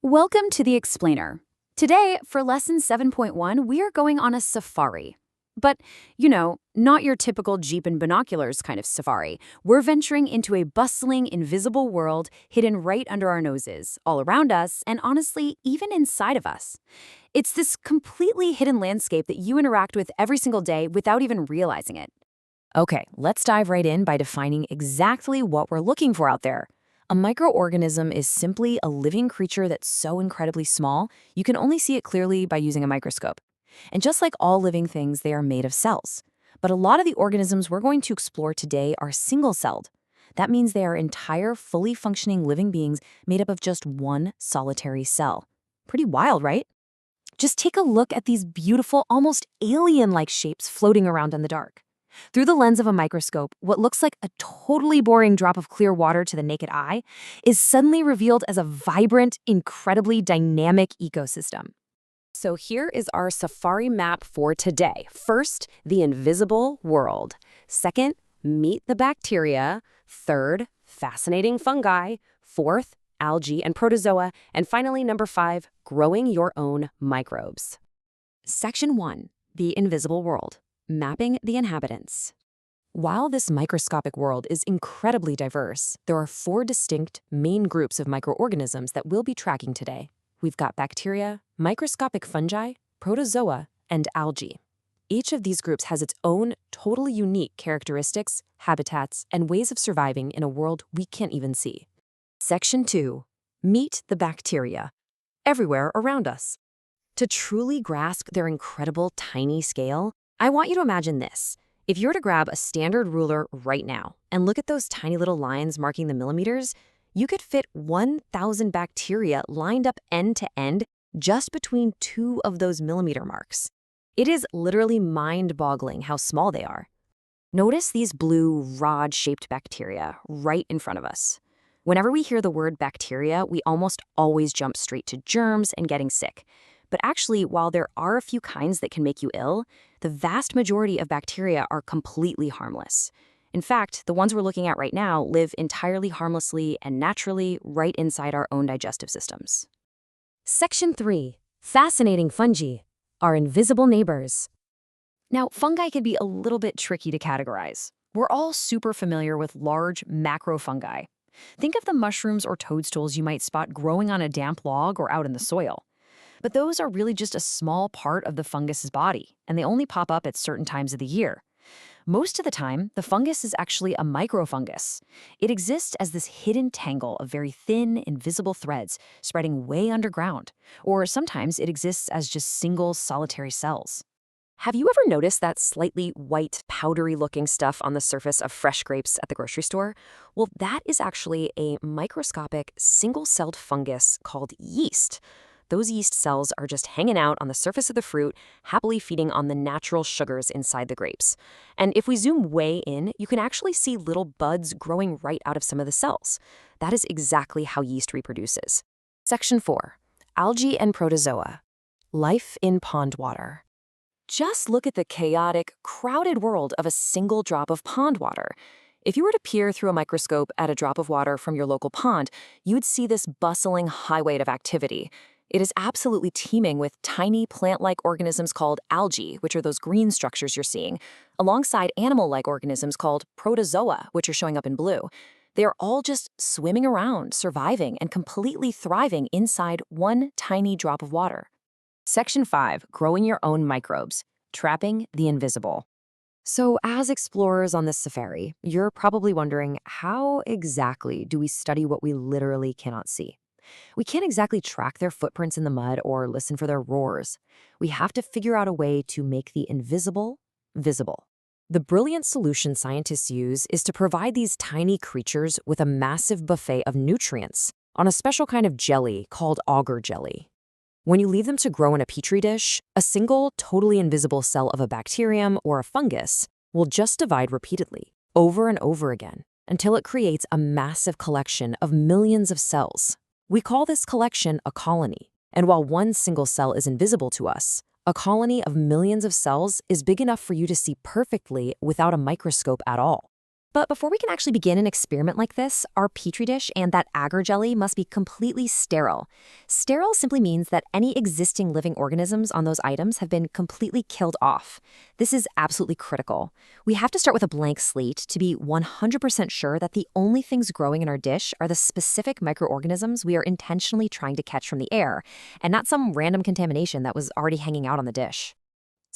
Welcome to the Explainer. Today, for Lesson 7.1, we are going on a safari. But, not your typical Jeep and binoculars kind of safari. We're venturing into a bustling, invisible world hidden right under our noses, all around us, and honestly, even inside of us. It's this completely hidden landscape that you interact with every single day without even realizing it. Okay, let's dive right in by defining exactly what we're looking for out there. A microorganism is simply a living creature that's so incredibly small, you can only see it clearly by using a microscope. And just like all living things, they are made of cells. But a lot of the organisms we're going to explore today are single-celled. That means they are entire, fully functioning living beings made up of just one solitary cell. Pretty wild, right? Just take a look at these beautiful, almost alien-like shapes floating around in the dark. Through the lens of a microscope, what looks like a totally boring drop of clear water to the naked eye is suddenly revealed as a vibrant, incredibly dynamic ecosystem. So here is our safari map for today. First, the invisible world. Second, meet the bacteria. Third, fascinating fungi. Fourth, algae and protozoa. And finally, number 5, growing your own microbes. Section 1, the invisible world. Mapping the inhabitants. While this microscopic world is incredibly diverse, there are 4 distinct main groups of microorganisms that we'll be tracking today. We've got bacteria, microscopic fungi, protozoa, and algae. Each of these groups has its own totally unique characteristics, habitats, and ways of surviving in a world we can't even see. Section 2. Meet the bacteria. Everywhere around us. To truly grasp their incredible tiny scale, I want you to imagine this. If you were to grab a standard ruler right now and look at those tiny little lines marking the millimeters, you could fit 1,000 bacteria lined up end to end just between 2 of those millimeter marks. It is literally mind-boggling how small they are. Notice these blue rod-shaped bacteria right in front of us. Whenever we hear the word bacteria, we almost always jump straight to germs and getting sick. But actually, while there are a few kinds that can make you ill, the vast majority of bacteria are completely harmless. In fact, the ones we're looking at right now live entirely harmlessly and naturally right inside our own digestive systems. Section 3. Fascinating fungi. Our invisible neighbors. Now, fungi can be a little bit tricky to categorize. We're all super familiar with large macrofungi. Think of the mushrooms or toadstools you might spot growing on a damp log or out in the soil. But those are really just a small part of the fungus's body, and they only pop up at certain times of the year. Most of the time, the fungus is actually a microfungus. It exists as this hidden tangle of very thin, invisible threads spreading way underground, or sometimes it exists as just single, solitary cells. Have you ever noticed that slightly white, powdery-looking stuff on the surface of fresh grapes at the grocery store? Well, that is actually a microscopic, single-celled fungus called yeast. Those yeast cells are just hanging out on the surface of the fruit, happily feeding on the natural sugars inside the grapes. And if we zoom way in, you can actually see little buds growing right out of some of the cells. That is exactly how yeast reproduces. Section 4. Algae and protozoa. Life in pond water. Just look at the chaotic, crowded world of a single drop of pond water. If you were to peer through a microscope at a drop of water from your local pond, you'd see this bustling highway of activity. It is absolutely teeming with tiny plant-like organisms called algae, which are those green structures you're seeing, alongside animal-like organisms called protozoa, which are showing up in blue. They are all just swimming around, surviving, and completely thriving inside one tiny drop of water. Section 5. Growing your own microbes. Trapping the invisible. So as explorers on this safari, you're probably wondering, how exactly do we study what we literally cannot see? We can't exactly track their footprints in the mud or listen for their roars. We have to figure out a way to make the invisible visible. The brilliant solution scientists use is to provide these tiny creatures with a massive buffet of nutrients on a special kind of jelly called agar jelly. When you leave them to grow in a petri dish, a single, totally invisible cell of a bacterium or a fungus will just divide repeatedly, over and over again, until it creates a massive collection of millions of cells. We call this collection a colony, and while one single cell is invisible to us, a colony of millions of cells is big enough for you to see perfectly without a microscope at all. But before we can actually begin an experiment like this, our petri dish and that agar jelly must be completely sterile. Sterile simply means that any existing living organisms on those items have been completely killed off. This is absolutely critical. We have to start with a blank slate to be 100% sure that the only things growing in our dish are the specific microorganisms we are intentionally trying to catch from the air, and not some random contamination that was already hanging out on the dish.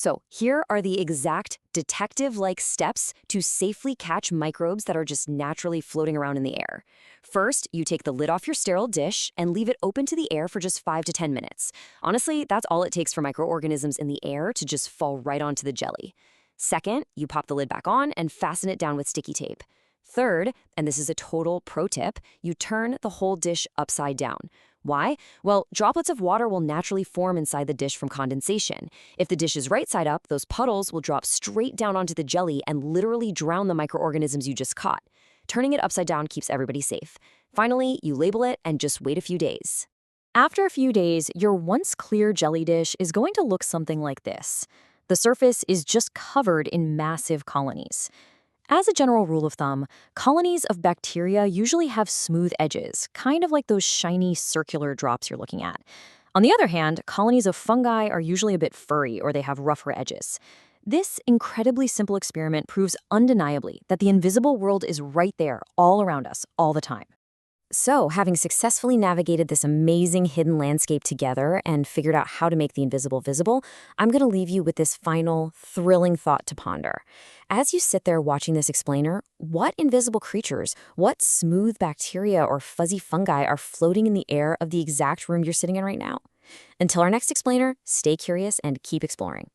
So here are the exact detective-like steps to safely catch microbes that are just naturally floating around in the air. First, you take the lid off your sterile dish and leave it open to the air for just 5 to 10 minutes. Honestly, that's all it takes for microorganisms in the air to just fall right onto the jelly. Second, you pop the lid back on and fasten it down with sticky tape. Third, and this is a total pro tip, you turn the whole dish upside down. Why? Well, droplets of water will naturally form inside the dish from condensation. If the dish is right side up, those puddles will drop straight down onto the jelly and literally drown the microorganisms you just caught. Turning it upside down keeps everybody safe. Finally, you label it and just wait a few days. After a few days, your once clear jelly dish is going to look something like this. The surface is just covered in massive colonies. As a general rule of thumb, colonies of bacteria usually have smooth edges, kind of like those shiny circular drops you're looking at. On the other hand, colonies of fungi are usually a bit furry or they have rougher edges. This incredibly simple experiment proves undeniably that the invisible world is right there, all around us, all the time. So, having successfully navigated this amazing hidden landscape together and figured out how to make the invisible visible, I'm going to leave you with this final, thrilling thought to ponder. As you sit there watching this explainer, what invisible creatures, what smooth bacteria or fuzzy fungi are floating in the air of the exact room you're sitting in right now? Until our next explainer, stay curious and keep exploring.